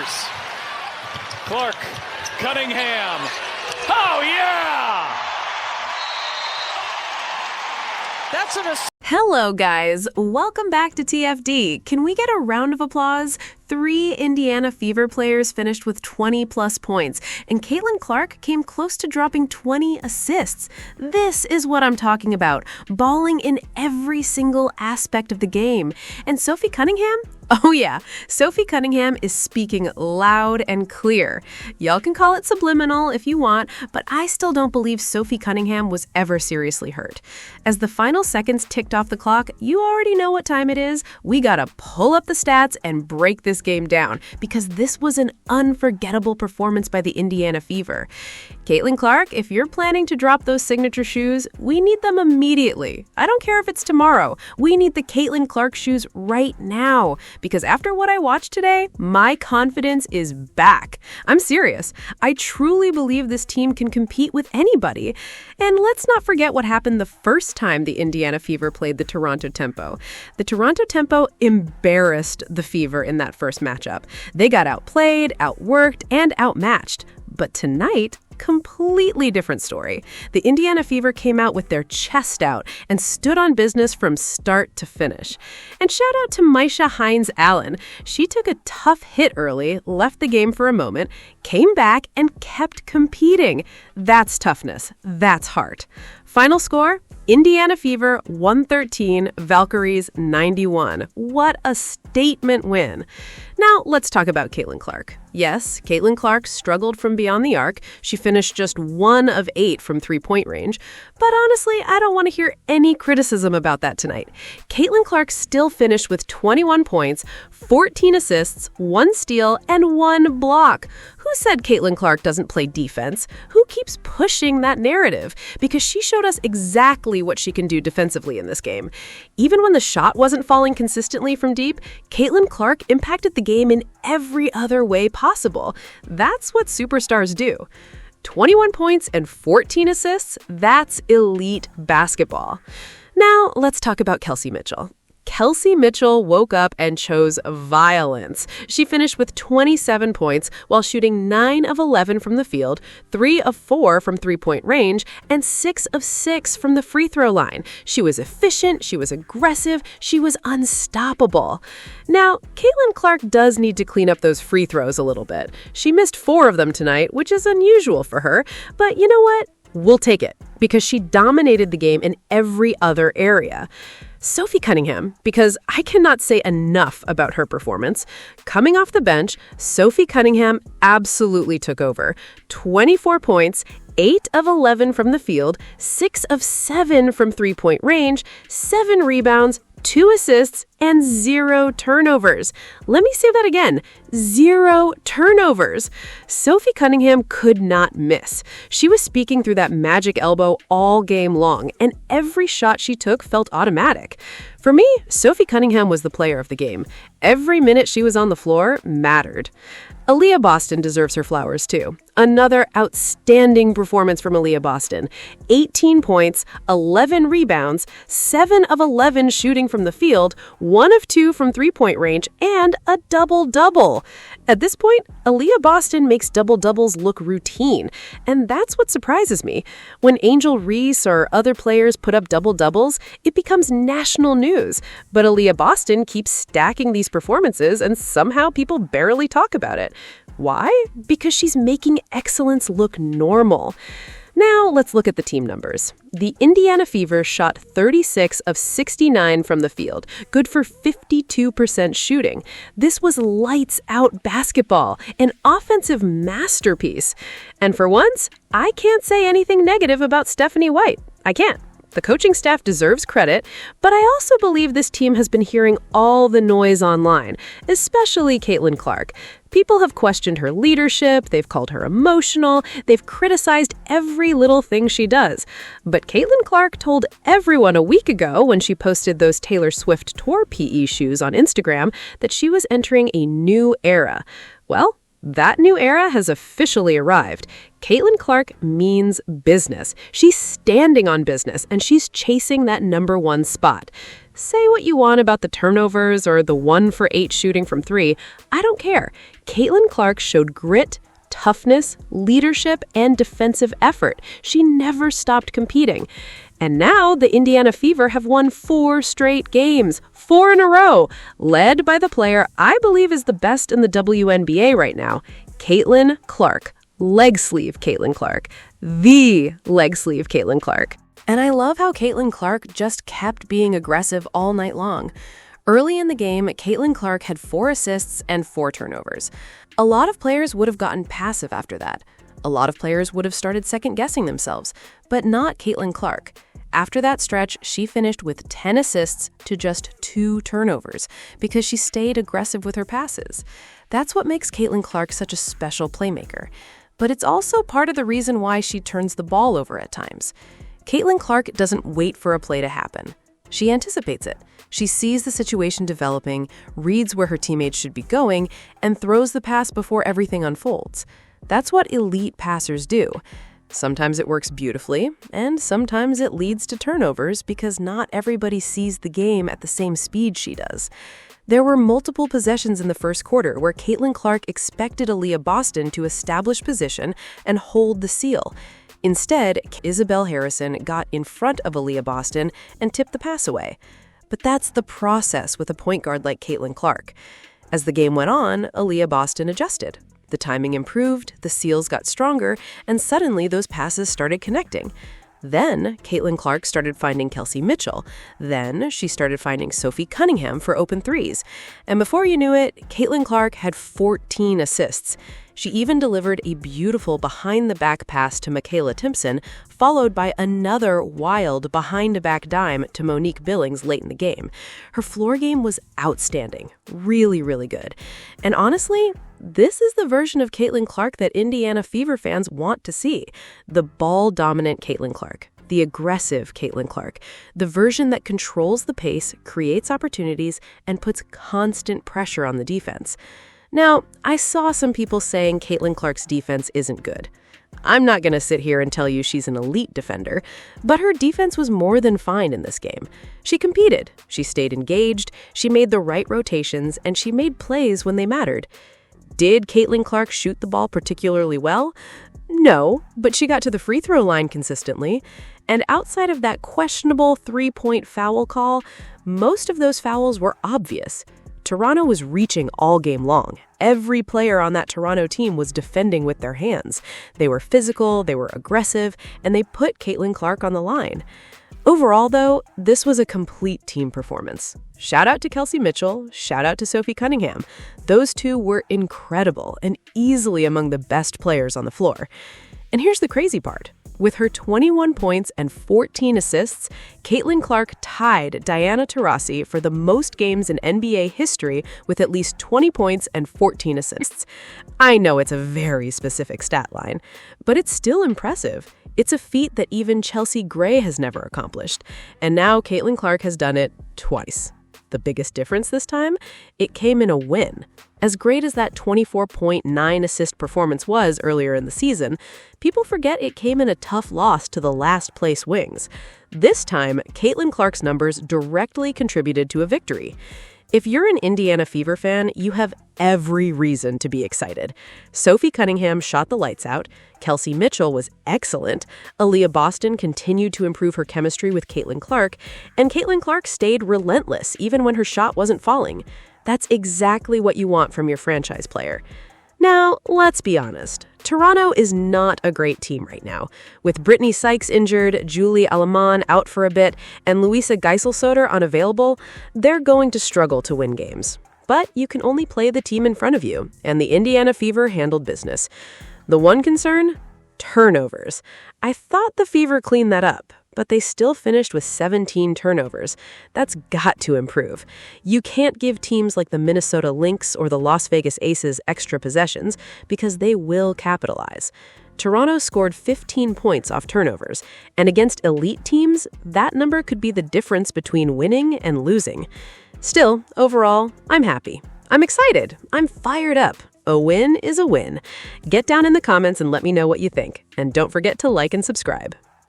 turnovers. Clark, Cunningham. Oh, yeah! That's an Hello, guys. Welcome back to TFD. Can we get a round of applause? 3 Indiana Fever players finished with 20-plus points, and Caitlin Clark came close to dropping 20 assists. This is what I'm talking about, balling in every single aspect of the game. And Sophie Cunningham? Oh yeah, Sophie Cunningham is speaking loud and clear. Y'all can call it subliminal if you want, but I still don't believe Sophie Cunningham was ever seriously hurt. As the final seconds ticked off the clock, you already know what time it is. We gotta pull up the stats and break this game down, because this was an unforgettable performance by the Indiana Fever. Caitlin Clark, if you're planning to drop those signature shoes, we need them immediately. I don't care if it's tomorrow. We need the Caitlin Clark shoes right now, because after what I watched today, my confidence is back. I'm serious. I truly believe this team can compete with anybody. And let's not forget what happened the first time the Indiana Fever played the Toronto Tempo. The Toronto Tempo embarrassed the Fever in that first matchup. They got outplayed, outworked, and outmatched. But tonight, completely different story. The Indiana Fever came out with their chest out and stood on business from start to finish. And shout out to Maisha Hines-Allen. She took a tough hit early, left the game for a moment, came back, and kept competing. That's toughness. That's heart. Final score? Indiana Fever 113, Valkyries 91. What a statement win. Now, let's talk about Caitlin Clark. Yes, Caitlin Clark struggled from beyond the arc. She finished just 1 of 8 from three-point range. But honestly, I don't want to hear any criticism about that tonight. Caitlin Clark still finished with 21 points, 14 assists, 1 steal, and 1 block. Who said Caitlin Clark doesn't play defense? Who keeps pushing that narrative? Because she showed us exactly what she can do defensively in this game. Even when the shot wasn't falling consistently from deep, Caitlin Clark impacted the game in every other way possible. That's what superstars do. 21 points and 14 assists, that's elite basketball. Now, let's talk about Kelsey Mitchell. Kelsey Mitchell woke up and chose violence. She finished with 27 points while shooting 9 of 11 from the field, 3 of 4 from three-point range, and 6 of 6 from the free throw line. She was efficient, she was aggressive, she was unstoppable. Now, Caitlin Clark does need to clean up those free throws a little bit. She missed 4 of them tonight, which is unusual for her, but you know what? We'll take it, because she dominated the game in every other area. Sophie Cunningham, because I cannot say enough about her performance. Coming off the bench, Sophie Cunningham absolutely took over. 24 points, 8 of 11 from the field, 6 of 7 from three-point range, 7 rebounds, 2 assists, and 0 turnovers. Let me say that again. 0 turnovers. Sophie Cunningham could not miss. She was speaking through that magic elbow all game long, and every shot she took felt automatic. For me, Sophie Cunningham was the player of the game. Every minute she was on the floor mattered. Aaliyah Boston deserves her flowers, too. Another outstanding performance from Aaliyah Boston. 18 points, 11 rebounds, 7 of 11 shooting from the field, 1 of 2 from three-point range, and a double-double. At this point, Aaliyah Boston makes double-doubles look routine, and that's what surprises me. When Angel Reese or other players put up double-doubles, it becomes national news. But Aaliyah Boston keeps stacking these performances, and somehow people barely talk about it. Why? Because she's making excellence look normal. Now, let's look at the team numbers. The Indiana Fever shot 36 of 69 from the field, good for 52% shooting. This was lights-out basketball, an offensive masterpiece. And for once, I can't say anything negative about Stephanie White. I can't. The coaching staff deserves credit, but I also believe this team has been hearing all the noise online, especially Caitlin Clark. People have questioned her leadership, they've called her emotional, they've criticized every little thing she does. But Caitlin Clark told everyone a week ago when she posted those Taylor Swift Tour PE shoes on Instagram that she was entering a new era. Well, that new era has officially arrived. Caitlin Clark means business. She's standing on business, and she's chasing that #1 spot. Say what you want about the turnovers or the 1-for-8 shooting from 3. I don't care. Caitlin Clark showed grit, toughness, leadership, and defensive effort. She never stopped competing. And now the Indiana Fever have won 4 straight games, 4 in a row, led by the player I believe is the best in the WNBA right now, Caitlin Clark. Leg sleeve Caitlin Clark. The leg sleeve Caitlin Clark. And I love how Caitlin Clark just kept being aggressive all night long. Early in the game, Caitlin Clark had 4 assists and 4 turnovers. A lot of players would have gotten passive after that. A lot of players would have started second-guessing themselves, but not Caitlin Clark. After that stretch, she finished with 10 assists to just 2 turnovers because she stayed aggressive with her passes. That's what makes Caitlin Clark such a special playmaker. But it's also part of the reason why she turns the ball over at times. Caitlin Clark doesn't wait for a play to happen. She anticipates it. She sees the situation developing, reads where her teammates should be going, and throws the pass before everything unfolds. That's what elite passers do. Sometimes it works beautifully, and sometimes it leads to turnovers because not everybody sees the game at the same speed she does. There were multiple possessions in the first quarter where Caitlin Clark expected Aaliyah Boston to establish position and hold the seal. Instead, Isabel Harrison got in front of Aaliyah Boston and tipped the pass away. But that's the process with a point guard like Caitlin Clark. As the game went on, Aaliyah Boston adjusted. The timing improved, the seals got stronger, and suddenly those passes started connecting. Then, Caitlin Clark started finding Kelsey Mitchell. Then, she started finding Sophie Cunningham for open threes. And before you knew it, Caitlin Clark had 14 assists. She even delivered a beautiful behind-the-back pass to Michaela Timpson, followed by another wild behind-the-back dime to Monique Billings late in the game. Her floor game was outstanding, really, really good. And honestly, this is the version of Caitlin Clark that Indiana Fever fans want to see. The ball-dominant Caitlin Clark. The aggressive Caitlin Clark. The version that controls the pace, creates opportunities, and puts constant pressure on the defense. Now, I saw some people saying Caitlin Clark's defense isn't good. I'm not going to sit here and tell you she's an elite defender, but her defense was more than fine in this game. She competed, she stayed engaged, she made the right rotations, and she made plays when they mattered. Did Caitlin Clark shoot the ball particularly well? No, but she got to the free throw line consistently. And outside of that questionable 3-point foul call, most of those fouls were obvious. Toronto was reaching all game long. Every player on that Toronto team was defending with their hands. They were physical, they were aggressive, and they put Caitlin Clark on the line. Overall, though, this was a complete team performance. Shout out to Kelsey Mitchell, shout out to Sophie Cunningham. Those two were incredible and easily among the best players on the floor. And here's the crazy part. With her 21 points and 14 assists, Caitlin Clark tied Diana Taurasi for the most games in NBA history with at least 20 points and 14 assists. I know it's a very specific stat line, but it's still impressive. It's a feat that even Chelsea Gray has never accomplished, and now Caitlin Clark has done it twice. The biggest difference this time? It came in a win. As great as that 24.9 assist performance was earlier in the season, people forget it came in a tough loss to the last place Wings. This time, Caitlin Clark's numbers directly contributed to a victory. If you're an Indiana Fever fan, you have every reason to be excited. Sophie Cunningham shot the lights out, Kelsey Mitchell was excellent, Aaliyah Boston continued to improve her chemistry with Caitlin Clark, and Caitlin Clark stayed relentless even when her shot wasn't falling. That's exactly what you want from your franchise player. Now, let's be honest. Toronto is not a great team right now. With Brittany Sykes injured, Julie Alaman out for a bit, and Louisa Geisselsoder unavailable, they're going to struggle to win games. But you can only play the team in front of you, and the Indiana Fever handled business. The one concern? Turnovers. I thought the Fever cleaned that up, but they still finished with 17 turnovers. That's got to improve. You can't give teams like the Minnesota Lynx or the Las Vegas Aces extra possessions because they will capitalize. Toronto scored 15 points off turnovers, and against elite teams, that number could be the difference between winning and losing. Still, overall, I'm happy. I'm excited. I'm fired up. A win is a win. Get down in the comments and let me know what you think. And don't forget to like and subscribe.